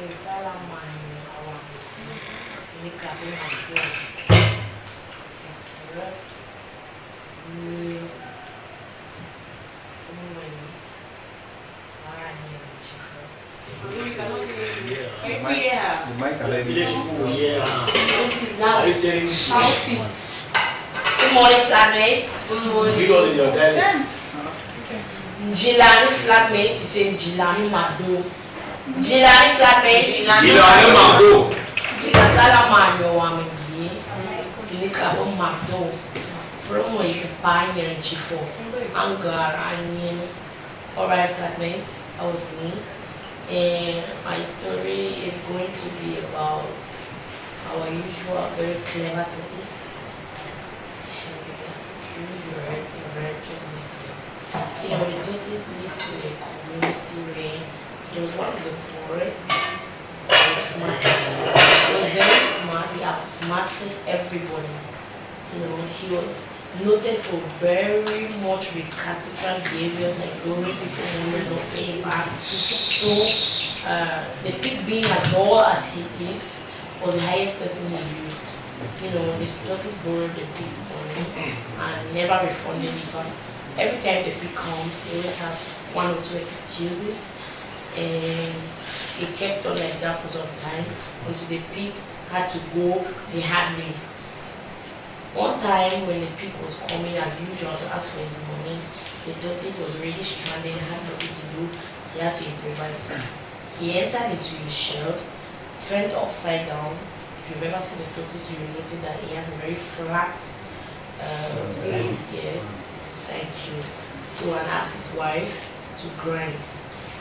Good morning, flatmates. Good morning. Jilani flatmate, you say Jilani Mado. Jilani flatmate, Jilani Mado. Jilatala Mano Wamagi, Tilikabo Mado. From where you buy your chifo, Angar, Onion. Alright, flatmates, that was me. And my story is going to be about our usual very clever tortoise. You know, the tortoise lived to a community where he was one of the poorest, very smart. He was very smart, he outsmarted everybody. You know, he was noted for very much recalcitrant behaviors like going people who were not paying back. So, the pig being as tall as he is was the highest person he used. You know, the tortoise borrowed the pig money and never refunded it back. Every time the pig comes, he always has one or two excuses, and he kept on like that for some time until the pig had to go the hard way. One time when the pig was coming as usual to ask for his money, the tortoise was really stranded, had nothing to do, he had to improvise. He entered into his shelf, turned upside down. If you've ever seen the tortoise, you will notice that he has a very flat base, yes. Thank you. So and asked his wife to grind.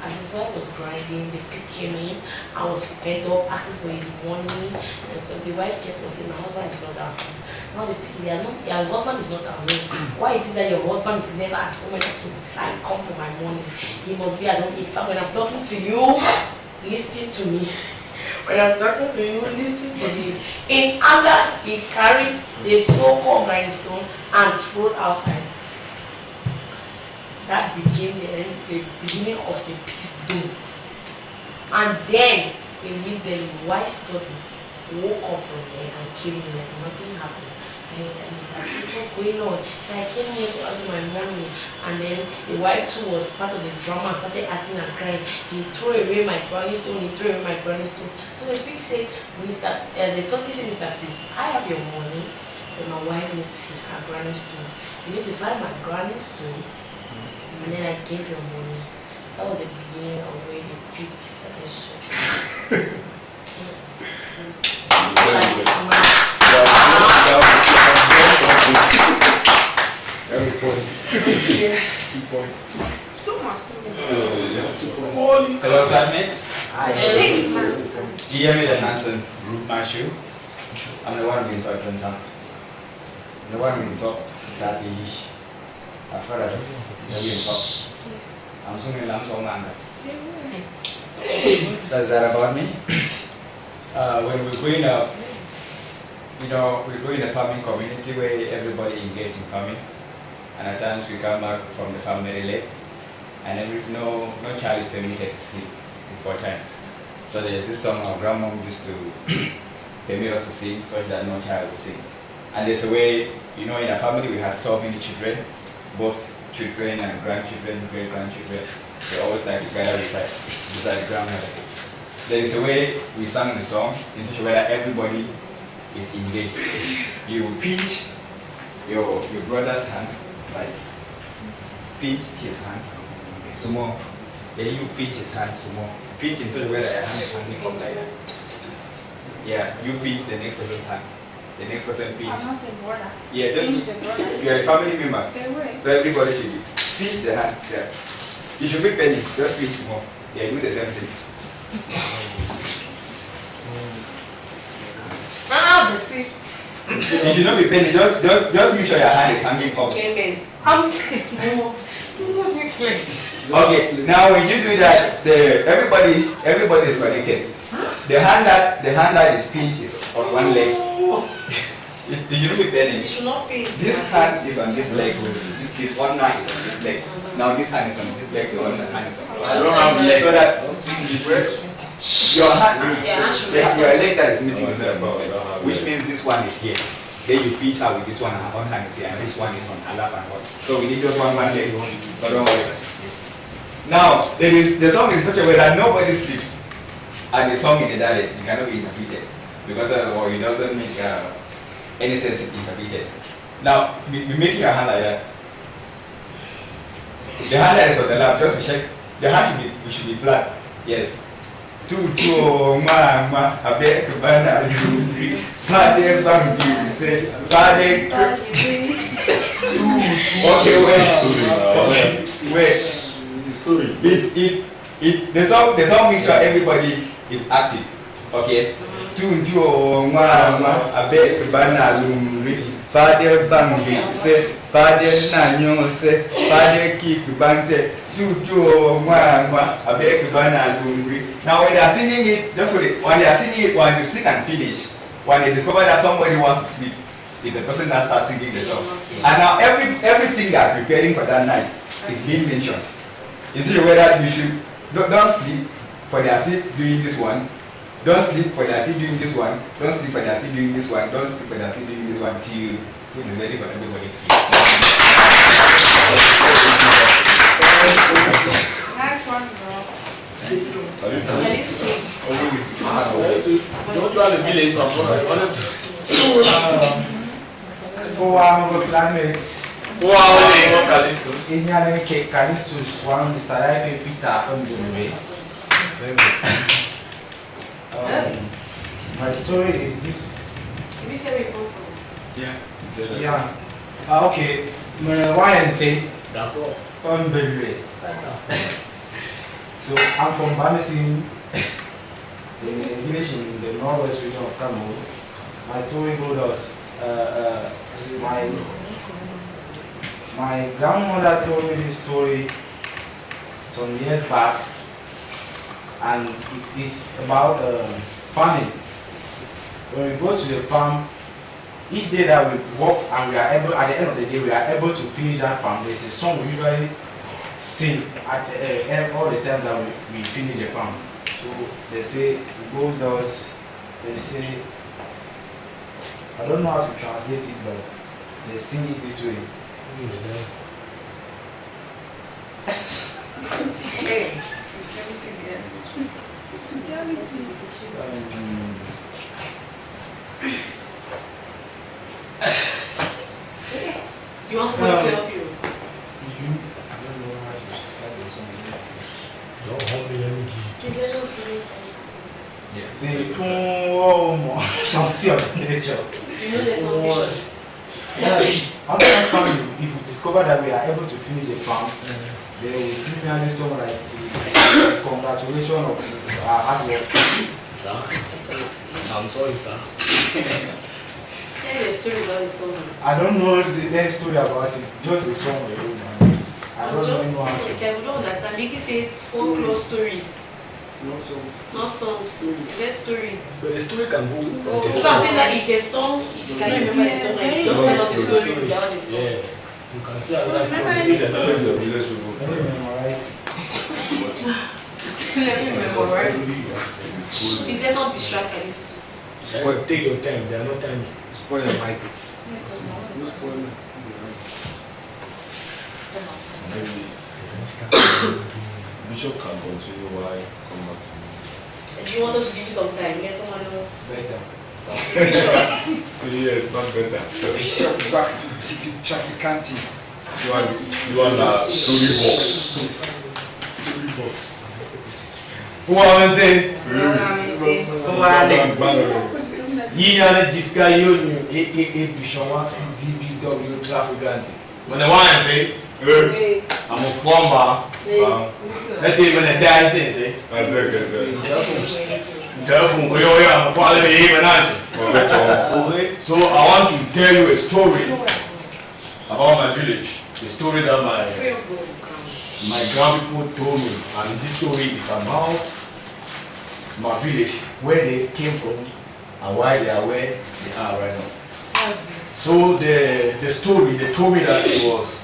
As his wife was grinding, the pig came in. I was fed up, asking for his money, and so the wife kept on saying, "My husband is not at home." Now the pig said, "Your husband is not at home. Why is it that your husband is never at home when I come for my money? He must be at home. In fact, when I'm talking to you, listen to me. When I'm talking to you, listen to me." In anger, he carried the so-called grindstone and threw it outside. That became the beginning of the pig's doom. And then, immediately, wise tortoise woke up from there and came in like nothing happened. And he was like, "What's going on?" So I came here to ask my money. And then the wife too was part of the drama and started acting and crying. He threw away my granny stone, he threw away my granny stone. So the pig said, the tortoise said, "Mr. Pig, I have your money, but my wife needs her granny stone. You need to find my granny stone, and then I gave your money." That was the beginning of where the pig started searching. Every point. Yeah. 2 points. Hello, flatmates. Hey. DM is Hansen, my shoe. I'm the one being taught to sound. The one being taught that is. That's what I do. I'm assuming I'm so manga. That's that about me. When we're growing up, you know, we grow in a farming community where everybody engaged in farming, and at times we come back from the farm very late, and no child is permitted to sleep before time. So there's this song our grandmom used to permit us to sing, so that no child will sing. And there's a way, you know, in a family we had so many children, both children and grandchildren, great-grandchildren. They always like to gather beside the grandmother. There is a way we sang the song in such a way that everybody is engaged. You pinch your brother's hand, like pinch his hand, sumo. Then you pinch his hand, sumo. Pinch in such a way that your hand is hanging up like that. Yeah, you pinch the next person's hand. The next person pinch. I'm not a brother. Yeah, just Pinch the brother. you are a family member. Okay, So everybody should pinch the hand. Yeah. You should be penny, just pinch more. Yeah, do the same thing. You should not be penny, just make sure your hand is hanging up. Okay, now when you do that, everybody is connected. The hand that is pinched is on one leg. You shouldn't be penny. You should not pay. This hand is on this leg. His one hand is on this leg. Now this hand is on this leg. The other hand is on this leg. I don't have leg. So that Your hand, Yeah, hand should yes, rest. your leg that is missing Oh, is the problem. Which means this one is here. Then you pinch her with this one, her one hand is here, and this one is on her lap and what. So we need just one leg. So don't worry. Now, the song is such a way that nobody sleeps. And the song in the dialect, it cannot be interpreted. Because or it doesn't make any sense if interpreted. Now, we making your hand like that. The hand that is on the lap, just to check. The hand should be flat. Yes. Mama, I beg to banana, you Father, bang, say, Father, okay, wait. It's a story. The song makes sure everybody is active. Okay? Mama, I beg to banana, Father, bang, say, Father, nanyo, say, Father, keep the bang, say, now when they are singing it, just wait. When they are singing it, when you sing and finish, when they discover that somebody wants to sleep, it's the person that starts singing the song. And now everything they are preparing for that night is being mentioned. You see whether you should don't sleep for they are still doing this one. Don't sleep for they are still doing this one. Don't sleep for they are still doing this one. Don't sleep for they are still doing this one till food is ready for everybody to eat. Nice one, bro. Always Don't try the village, but For our planet, who are all Callistos? Indian cake, Callistus, one Mr. Ife Peter on the way. My story is this. Can we say we go? Yeah. Okay. Why and say, D'accord. So I'm from Bamisin, a village in the northwest region of Cameroon. My story goes my grandmother told me this story some years back, and it is about farming. When we go to the farm, each day that we work and we are able, at the end of the day, we are able to finish that farm. There's a song we usually sing at all the time that we finish the farm. So they say it goes thus. They say, I don't know how to translate it, but they sing it this way. Hey. You want somebody to help you? I don't know how to start the song. Don't hold me, let me Please let us do it. They something of nature. You know there's some vision. Yes, after that farming, if we discover that we are able to finish a farm, they will simply song like congratulations of our hard work. Sir, I'm sorry, sir. Tell me a story about the song. I don't know any story about it, just a song alone. I don't know how to. Okay, we don't understand. Biggy says folklore stories, No songs. not songs. He said stories. But the story can go. So I'm saying that if a song, if you cannot remember the song, like you just tell us the story without the song. Yeah. You can see another story. Remember with any another The story. village people. Let me memorize. Let me memorize. He said not distract Callistus. Just take your time. They are not timing. Spoil your mic. No spoil. Maybe Bishop can continue while I come back to Do you want us to give you some time? Get someone else. Better. me. So yes, not better. Bishop Baxi Trafficanti. You want story box. Who are we saying? Yiyana Jiska Yonu, aka Bishop Waxy DBW Trafficant. When the one say, I'm a plumber. Let's say when the dad says, telephone, I'm a quality even okay. So I want to tell you a story about my village. The story that my grandpeople told me. And this story is about my village, where they came from and why they are where they are right now. So the story, they told me that it was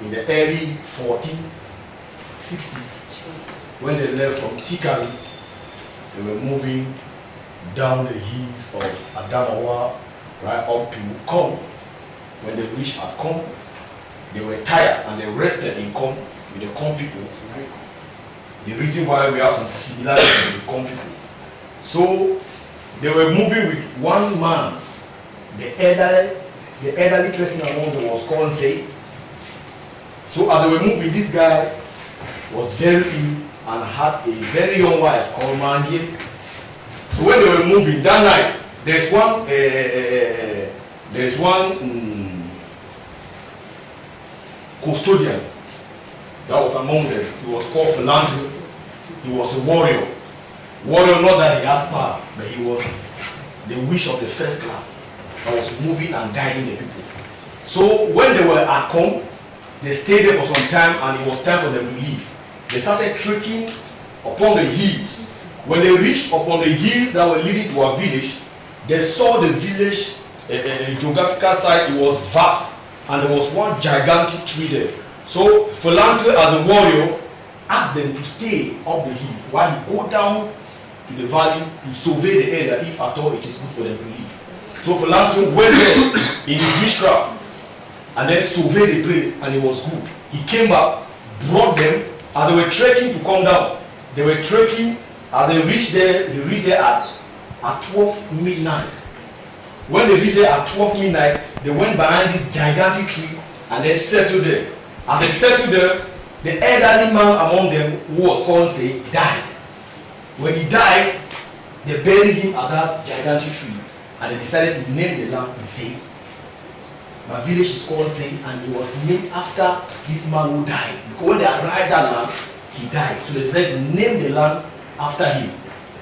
in the early 1460s when they left from Tikari they were moving down the hills of Adamawa right up to Kom. When they reached at Kom, they were tired and they rested in Kom with the Kom people. The reason why we have some similarities with Kom people. So they were moving with one man, the elderly person among them was called Say. So as they were moving, this guy was very ill and had a very young wife called Mangie. So when they were moving that night, there's one custodian that was among them. He was called Philanthropy. He was a warrior. Warrior, not that he has power, but he was the wish of the first class that was moving and guiding the people. So when they were at Kom, they stayed there for some time and it was time for them to leave. They started trekking upon the hills. When they reached upon the hills that were leading to our village, they saw the village, geographical side, it was vast and there was one gigantic tree there. So Philanthropy as a warrior asked them to stay up the hills while he go down to the valley to survey the area if at all it is good for them to leave. So Philanthropy went there in his witchcraft and then surveyed the place and it was good. He came back, brought them as they were trekking to come down. They were trekking. As they reached there at 12 midnight. When they reached there at 12 midnight, they went behind this gigantic tree and they settled there. As they settled there, the elderly man among them, who was called Say, died. When he died, they buried him at that gigantic tree and they decided to name the land Say. My village is called Say and it was named after this man who died. Because when they arrived at land, he died. So they decided to name the land after him.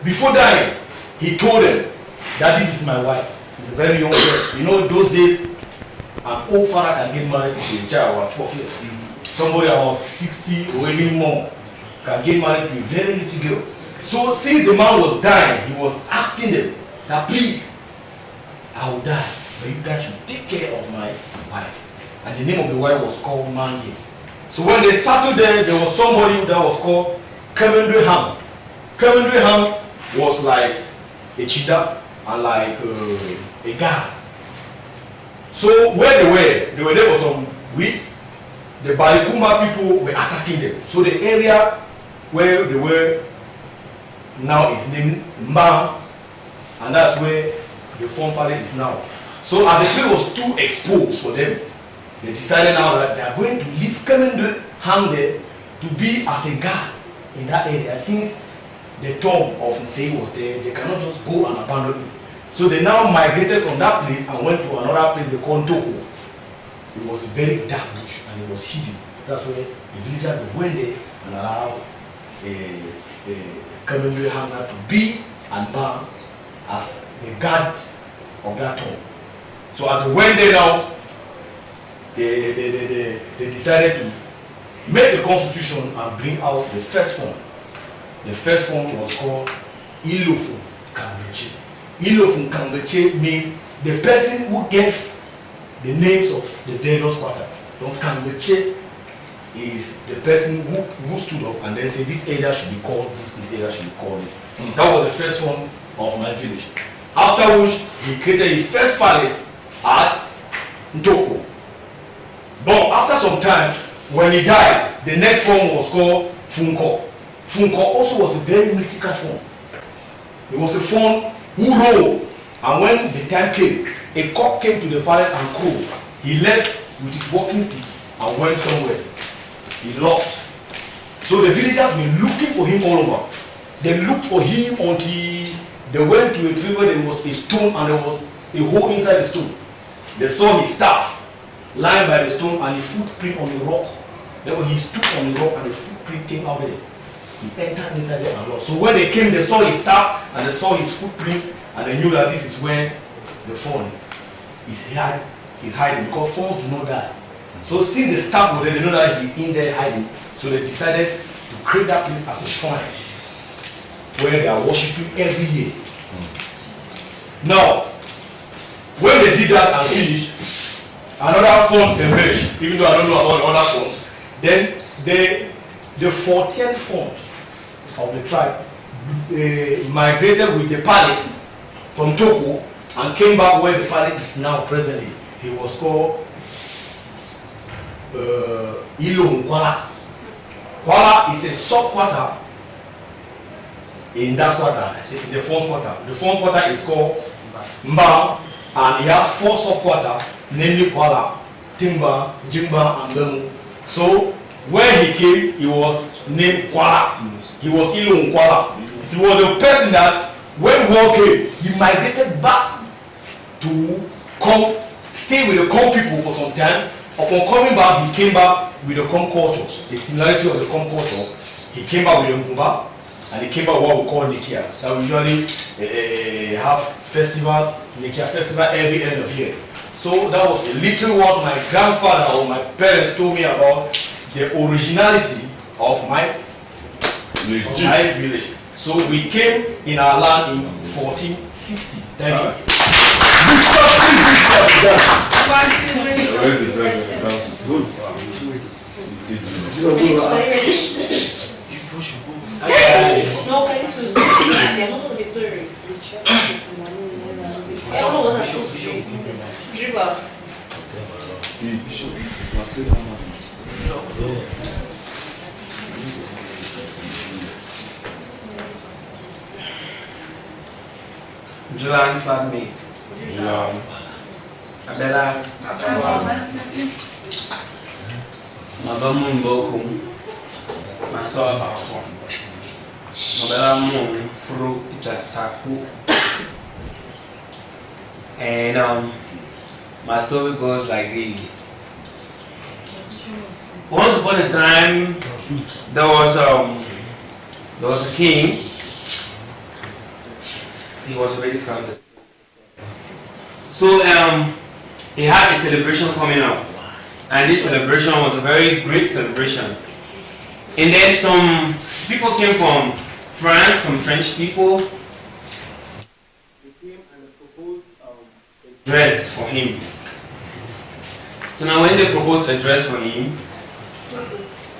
Before dying, he told them that this is my wife. He's a very young girl. You know, those days, an old father can get married to a child about 12 years. Somebody about 60 or even more can get married to a very little girl. So since the man was dying, he was asking them that please, I will die, but you guys should take care of my wife. And the name of the wife was called Mange. So when they settled there was somebody that was called Cameroon. Cameroon was like a cheetah and like a guard. So where they were there for some weeks. The Balikuma people were attacking them. So the area where they were now is named Mba, and that's where the Fon Palace is now. So as the place was too exposed for them, they decided now that they are going to leave Cameroon there to be as a guard in that area. Since the tomb of Nsei was there, they cannot just go and abandon it. So they now migrated from that place and went to another place they called Toko. It was a very dark bush and it was hidden. That's where the villagers went there and allowed a Cameroon Hamna to be and bound as the guard of that tomb. So as they went there now, they decided to make a constitution and bring out the first form. The first one was called Ilofun Kambeche. Ilofun Kambeche means the person who gave the names of the various quarters. Donc Kambeche is the person who stood up and then said this area should be called this area should be called this. That was the first one of my village. After which he created his first palace at Ntoko. But after some time, when he died, the next form was called Funko. Funko also was a very mystical form. It was a form who rode, and when the time came, a cock came to the palace and crowed. He left with his walking stick and went somewhere. He lost. So the villagers were looking for him all over. They looked for him until they went to a place where there was a stone and there was a hole inside the stone. They saw his staff lying by the stone and a footprint on the rock. Then when he stood on the rock and the footprint came out there, he entered inside there and lost. So when they came, they saw his staff and they saw his footprints and they knew that this is where the fawn is hiding, because fawns do not die. So since the staff was there, they know that he's in there hiding. So they decided to create that place as a shrine where they are worshipping every year. Now, when they did that and finished, another form emerged, even though I don't know about the other forms. Then the 14th form of the tribe migrated with the palace from Togo and came back where the palace is now presently. He was called Ilo Nkwala. Kwala is a sub-quarter in that quarter, the fourth quarter. The fourth quarter is called Mba, and he has 4 sub-quarters, namely Kwala, Timba, Jimba, and Bemu. So when he came, he was named Kwala. He was Ilo Nkwala. He was a person that when war came, he migrated back to come stay with the Kom people for some time. Upon coming back, he came back with the Kom cultures, the similarity of the Kom culture. He came back with the Ngumba, and he came back with what we call Nikia. So we usually have festivals, Nikia festival every end of year. So that was a little what my grandfather or my parents told me about the originality of my village. So we came in our land in 1460. Thank you. Where's the president? Down to school. No, can you I don't know the story. I don't know what I'm supposed to do. Dribble. See, Bishop. Julan Fadmi, Abela, Mabamun Bokum, Masoa Bakon, Mabela Moon, Fru Itataku. And my story goes like this. Once upon a time, there was a king. He was already crowded. So he had a celebration coming up, and this celebration was a very great celebration. And then some people came from France, some French people. They came and they proposed a dress for him. So now when they proposed a dress for him,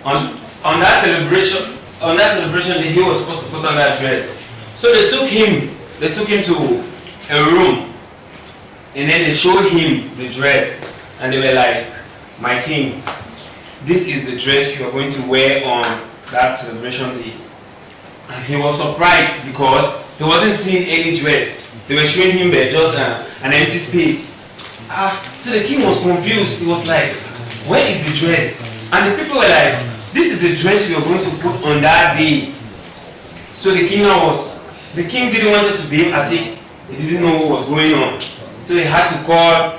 on that celebration he was supposed to put on that dress. So they took him to a room, and then they showed him the dress, and they were like, "My king, this is the dress you are going to wear on that celebration day." And he was surprised because he wasn't seeing any dress. They were showing him just an empty space. So the king was confused. He was like, "Where is the dress?" And the people were like, "This is the dress you are going to put on that day." So the king didn't want it to be as if he didn't know what was going on. So he had to call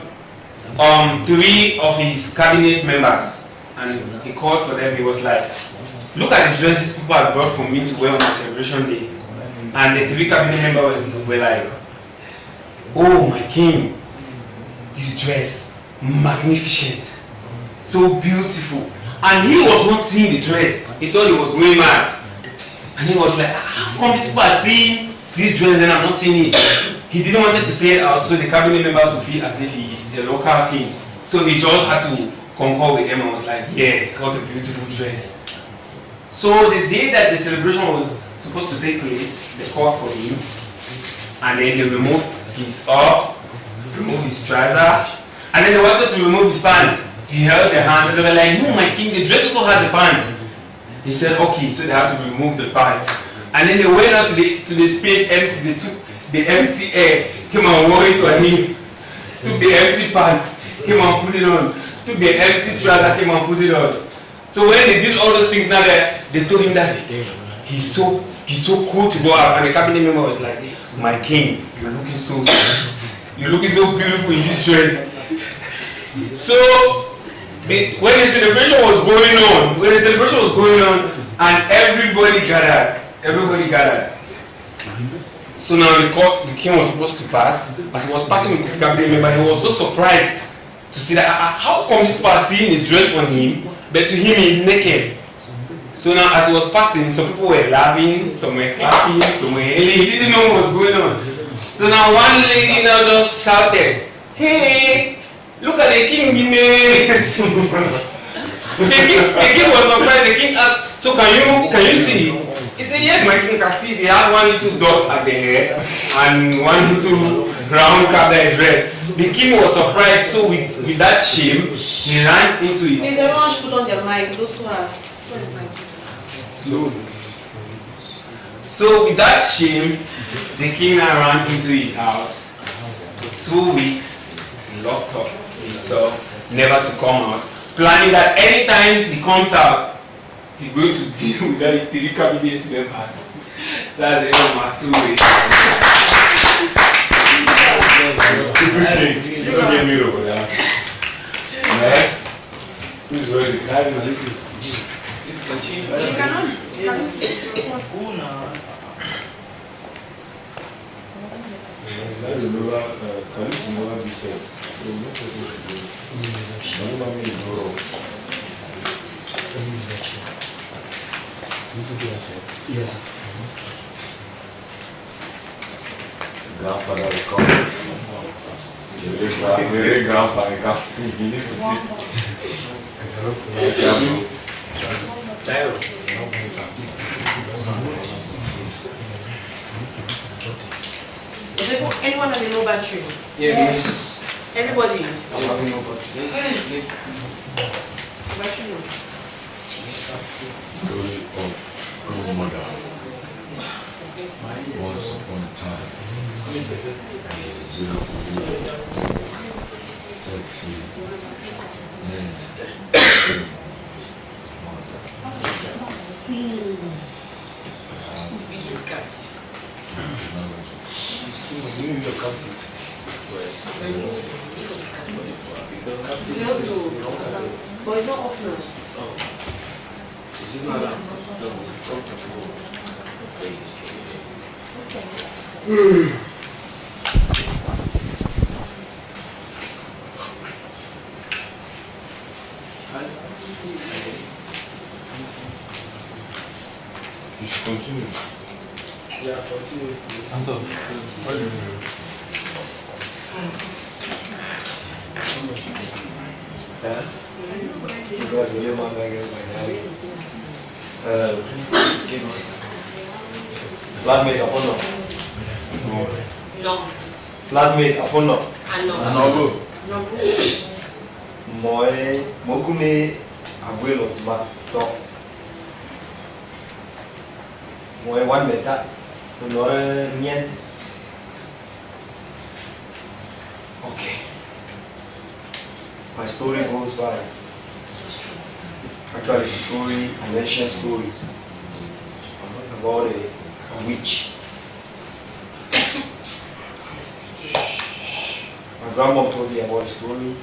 3 of his cabinet members, and he called for them. He was like, "Look at the dresses people have brought for me to wear on the celebration day." And the 3 cabinet members were like, "Oh my king, this dress, magnificent, so beautiful." And he was not seeing the dress. He thought he was going mad. And he was like, "How come these people are seeing this dress and I'm not seeing it?" He didn't want to say it out so the cabinet members would feel as if he is a local king. So he just had to concur with them and was like, "Yes, what a beautiful dress." So the day that the celebration was supposed to take place, they called for him, and then they removed his up, removed his trouser, and then they wanted to remove his pants. He held their hand and they were like, "No, my king, the dress also has a pant." He said, "Okay," so they had to remove the pant. And then they went out to the space empty. They took the empty air, came and wore it on him. Took the empty pants, came and put it on. Took the empty trouser, came and put it on. So when they did all those things now, they told him that he's so cool to go out. And the cabinet member was like, "My king, you're looking so sweet. You're looking so beautiful in this dress." So when the celebration was going on, and everybody gathered. So now the king was supposed to pass. As he was passing with his cabinet member, he was so surprised to see that how come this person seeing the dress on him, but to him he is naked. So now as he was passing, some people were laughing, some were clapping, some were hailing. He didn't know what was going on. So now one lady now just shouted, "Hey, look at the king, Bine." The king was surprised. The king asked, "So can you see?" He said, yes, my king, can see they have one little dot at the hair and one little round cap that is red. The king was surprised too with that shame. He ran into it. Please, everyone should put on their mics. Those who are. So with that shame, the king now ran into his house. 2 weeks, he locked up himself, never to come out, planning that anytime he comes out, he's going to deal with that his 3 cabinet members. That's the end of my story. You don't get me over there. Next. Who's ready? That's another, can you another be said? No, no person should do it. No man may go wrong. Yes, sir. Grandfather is coming. Very grandpa, he needs to sit. Does anyone have a low battery? Yes. Everybody? I'm having no battery. Battery low. Story of grandmother. Once upon a time. Sexy. Men. But it's not off now. You should continue. Yeah, continue. Because the man against my daddy. Flatmate upon No. Flatmate upon no. I know. Anogo. No. Moi mokume abuelo tiba to. Moi one meta. Nore nyen. Okay. My story goes by. Actually, it's a story, an ancient story about a witch. My grandma told me about the story.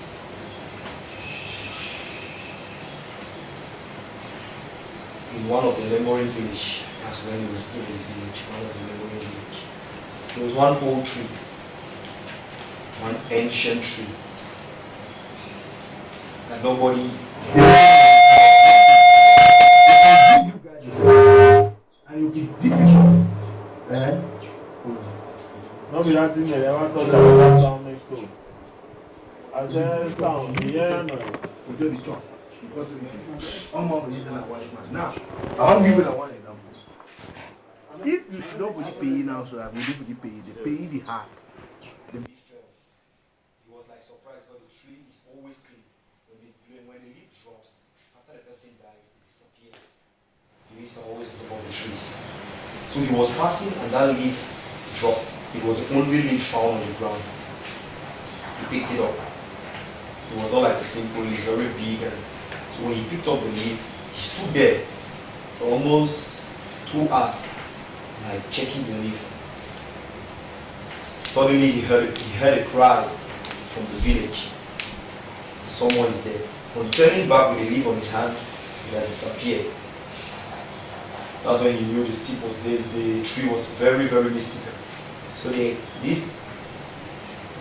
In one of the neighboring village, that's when we were still in the village, one of the neighboring village. There was one old tree, one ancient tree, that nobody and you'll be difficult. No, be that thing there. I want to talk about sound next door. I said sound. Yeah, no. We do the job. Because almost we didn't one man. Now, I want to give you one example. If you should not really pay now, so I will really pay. They pay the hard. The leaf fell. He was like surprised because the tree is always clean. When the leaf drops, after the person dies, it disappears. The leaves are always above the trees. So he was passing and that leaf dropped. It was the only leaf found on the ground. He picked it up. It was not like a simple leaf, very big. And so when he picked up the leaf, he stood there for almost 2 hours, like checking the leaf. Suddenly he heard a cry from the village. Someone is there. On turning back with the leaf on his hands, it had disappeared. That's when he knew the steep was there. The tree was very, very mystical. So this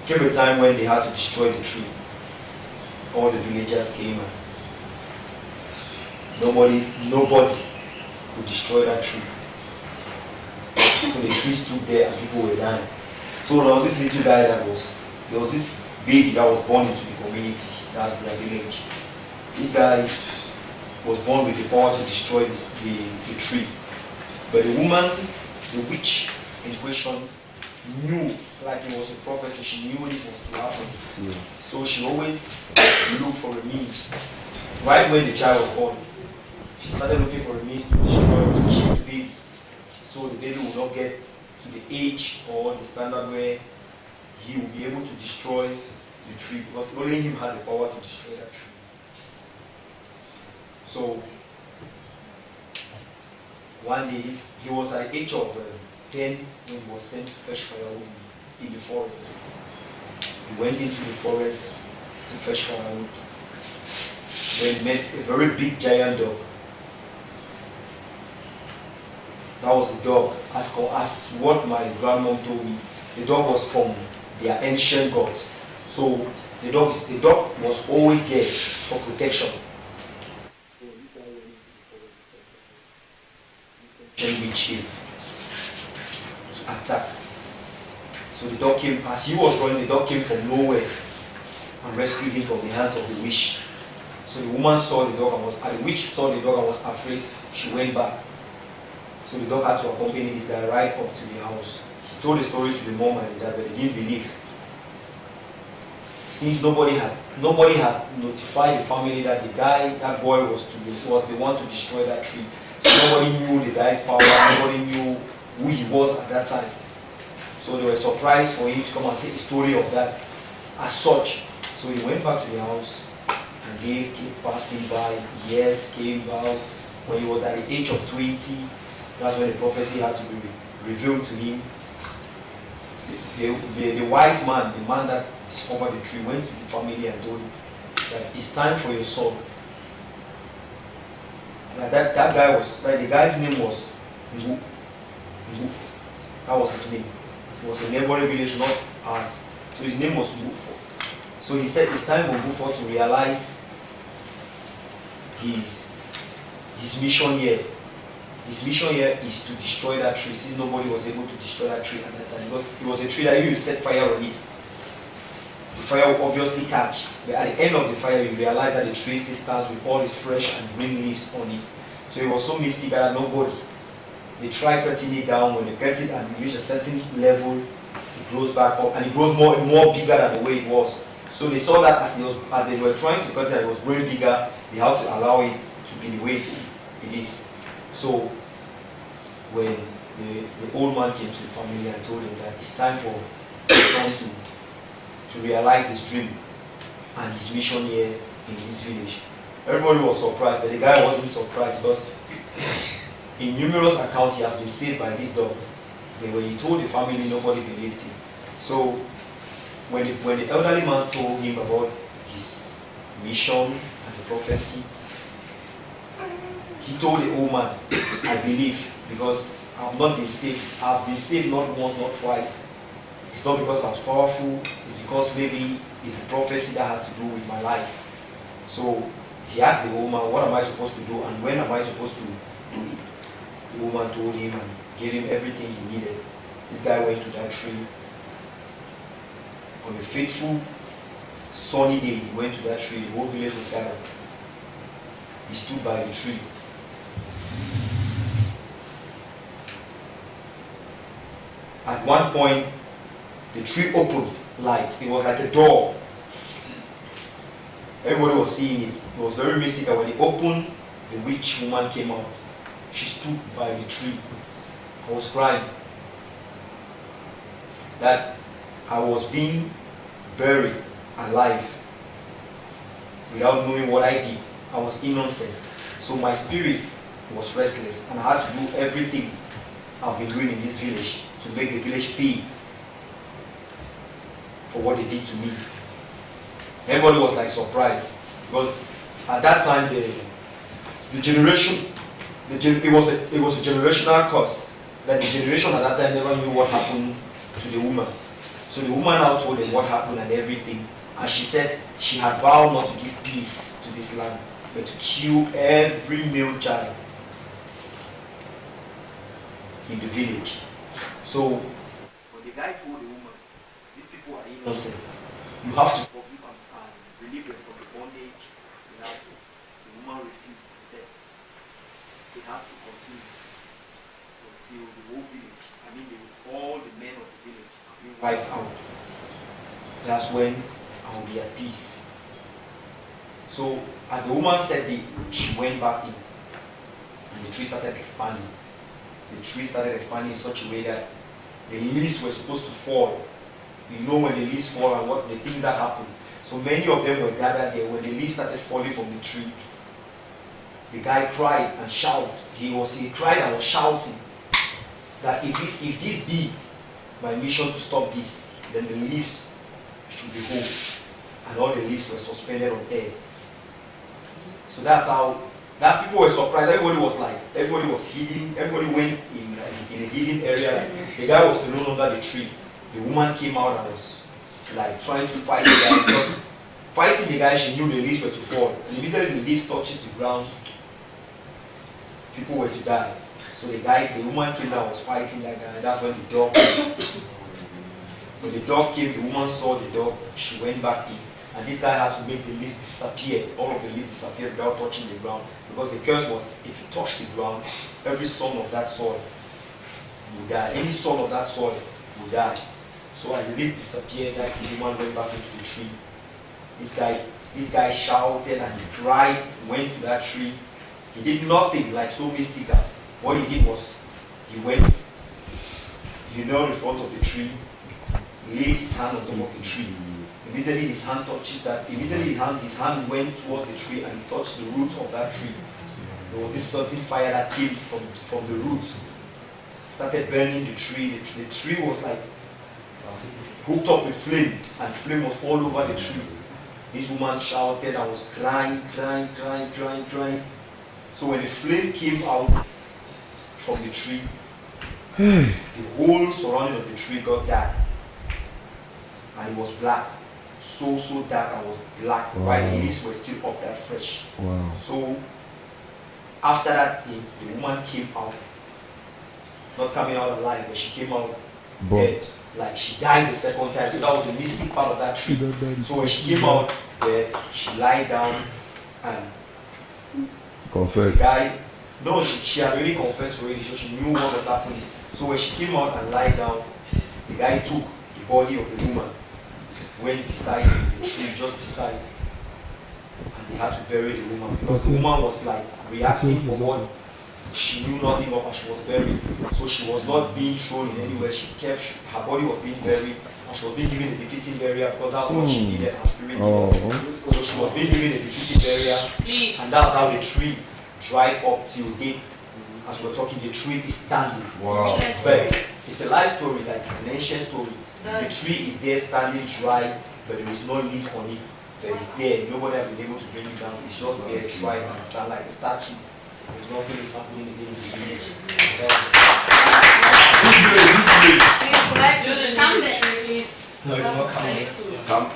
came a time when they had to destroy the tree. All the villagers came and nobody could destroy that tree. So the tree stood there and people were dying. So there was this little guy there was this baby that was born into the community, that's their village. This guy was born with the power to destroy the tree. But the woman, the witch in question, knew, like it was a prophecy, she knew it was to happen. So she always looked for a means. Right when the child was born, she started looking for a means to destroy, to kill the baby. So the baby will not get to the age or the standard where he will be able to destroy the tree, because only him had the power to destroy that tree. So one day he was at the age of 10 when he was sent to fetch firewood in the forest. He went into the forest to fetch firewood. Then he met a very big giant dog. That was the dog, as what my grandmom told me. The dog was from their ancient gods. So the dog was always there for protection. Which came to attack. So the dog came, as he was running, the dog came from nowhere and rescued him from the hands of the witch. So the woman saw the dog and the witch saw the dog and was afraid. She went back. So the dog had to accompany this guy right up to the house. He told the story to the mom and the dad, but they didn't believe. Since nobody had notified the family that that boy was the one to destroy that tree. So nobody knew the guy's power, nobody knew who he was at that time. So they were surprised for him to come and say a story of that as such. So he went back to the house and they kept passing by. Years came by. When he was at the age of 20, that's when the prophecy had to be revealed to him. The wise man, the man that discovered the tree, went to the family and told him that it's time for your son. That guy was, the guy's name was Ngu. That was his name. It was a neighboring village, not ours. So his name was Ngufo. So he said it's time for Ngufo to realize his mission here. His mission here is to destroy that tree, since nobody was able to destroy that tree at that time. Because it was a tree that if you set fire on it, the fire will obviously catch. But at the end of the fire, you realize that the tree still stands with all its fresh and green leaves on it. So it was so misty that nobody, they tried cutting it down. When they cut it and reach a certain level, it grows back up and it grows more bigger than the way it was. So they saw that as they were trying to cut it, it was growing bigger. They had to allow it to be the way it is. So when the old man came to the family and told him that it's time for the son to realize his dream and his mission here in this village, everybody was surprised, but the guy wasn't surprised because in numerous accounts he has been saved by this dog. But when he told the family, nobody believed him. So when the elderly man told him about his mission and the prophecy, he told the old man, I believe, because I've not been saved. I've been saved not once, not twice. It's not because I was powerful, it's because maybe it's the prophecy that had to do with my life. So he asked the old man, what am I supposed to do and when am I supposed to do it? The old man told him and gave him everything he needed. This guy went to that tree. On a fateful, sunny day, he went to that tree. The whole village was gathered. He stood by the tree. At one point, the tree opened it was like a door. Everybody was seeing it. It was very mystical. When it opened, the witch woman came out. She stood by the tree. I was crying. That I was being buried alive without knowing what I did. I was innocent. So my spirit was restless and I had to do everything I've been doing in this village to make the village pay for what they did to me. Everybody was like surprised because at that time the generation, it was a generational curse that the generation at that time never knew what happened to the woman. So the woman now told them what happened and everything, and she said she had vowed not to give peace to this land, but to kill every male child in the village. So when the guy told the woman, these people are innocent, you have to forgive and relieve them from the bondage. The woman refused. She said they have to continue. till the whole village, all the men of the village are being wiped out. That's when I will be at peace. So as the woman said it, she went back in, and the tree started expanding. The tree started expanding in such a way that the leaves were supposed to fall. You know when the leaves fall and what the things that happen. So many of them were gathered there. When the leaves started falling from the tree, the guy cried and shouted. He cried and was shouting that if this be my mission to stop this, then the leaves should be whole. And all the leaves were suspended on air. So that's how that people were surprised. Everybody was hidden. Everybody went in a hidden area. The guy was alone under the tree. The woman came out and was like trying to fight the guy. Because fighting the guy, she knew the leaves were to fall. And immediately the leaf touches the ground, people were to die. So the woman came down, was fighting that guy, and that's when the dog came. When the dog came, the woman saw the dog, she went back in. And this guy had to make the leaves disappear, all of the leaves disappear without touching the ground. Because the curse was, if you touch the ground, every son of that soil will die. Any son of that soil will die. So as the leaves disappeared, that woman went back into the tree. This guy shouted and he cried, went to that tree. He did nothing like so mystical. What he did was, he knelt in front of the tree, laid his hand on top of the tree. Immediately his hand touches that, his hand went towards the tree and touched the roots of that tree. There was this certain fire that came from the roots. Started burning the tree. The tree was like hooked up with flame, and flame was all over the tree. This woman shouted and was crying. So when the flame came out from the tree, the whole surrounding of the tree got dark. And it was black. So dark and was black. Wow. While the leaves were still up there fresh. Wow. So after that thing, the woman came out. Not coming out alive, but she came out dead. Like she died the second time. So that was the mystic part of that tree. So when she came out there, she lied down and confessed. She had already confessed already, so she knew what was happening. So when she came out and lied down, the guy took the body of the woman, went beside the tree, just beside, and they had to bury the woman because the woman was like reacting for what she knew nothing of, and she was buried. So she was not being thrown in anywhere. Her body was being buried, and she was being given a befitting burial because that's what she needed, her spirit needed. So she was being given a befitting burial, and that's how the tree dried up till date. As we're talking, the tree is standing. Wow. It's a life story, like an ancient story. The tree is there standing dry, but there is no leaf on it. But it's there. Nobody has been able to bring it down. It's just there, it's dry and stand like a statue. There's nothing is happening again in the village. No, it's not coming. Come.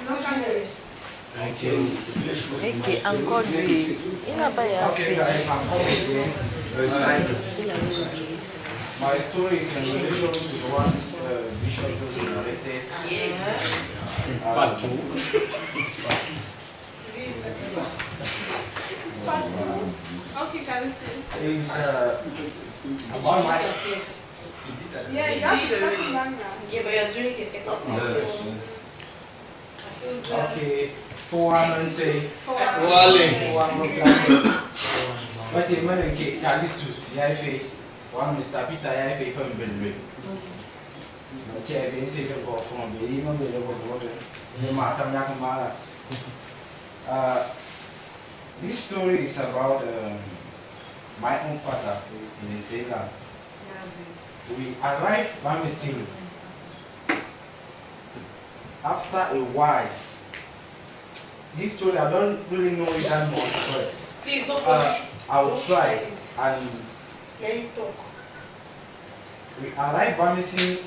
Okay, and God will. Okay, guys, I'm coming. My story is in relation to the one Bishop just narrated. Part 2. Okay, Charles. It's about my. Yeah, you have to start from back now. Yeah, but you're doing a second one. Okay, for one and say. But the man get Calistus, Yafe, one Mr. Peter Yafe from Belway. No chair, they say the go from the even the water. The Matamaka. This story is about my own father in Zealand. We arrived by missing. After a while, this story I don't really know it that much, but Please don't I will try and let you talk. we arrived by missing.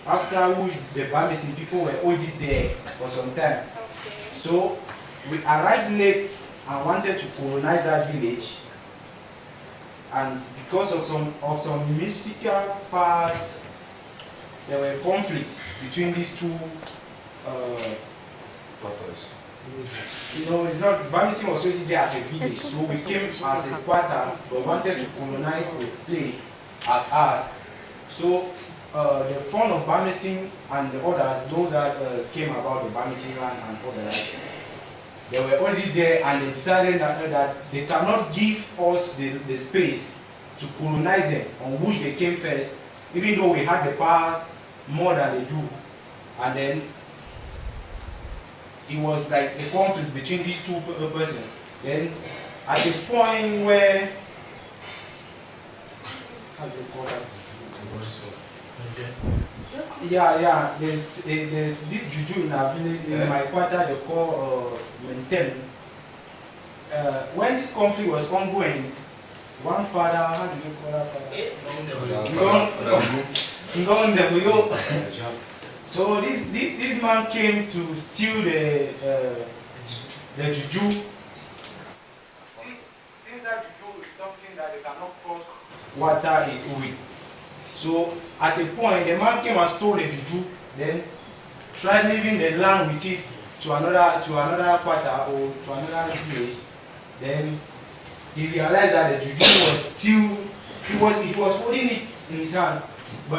After which the Bamison people were already there for some time. So we arrived late and wanted to colonize that village. And because of some mystical powers, there were conflicts between these two. You know, it's not Bamison was already there as a village, so we came as a quarter. We wanted to colonize the place as ours. So the fund of Bamising and the others, those that came about the Bamising land and others, they were already there and they decided that they cannot give us the space to colonize them, on which they came first, even though we had the power more than they do. And then it was like a conflict between these two persons. Then at the point where, how do you call that? Yeah, there's this juju in our village, in my quarter, they call maintain. When this conflict was ongoing, one father, how do you call that father? So this man came to steal the juju. Since that juju is something that they cannot cross, water is with. So at a point, the man came and stole the juju, then tried leaving the land with it to another quarter or to another village. Then he realized that the juju was still, he was holding it in his hand.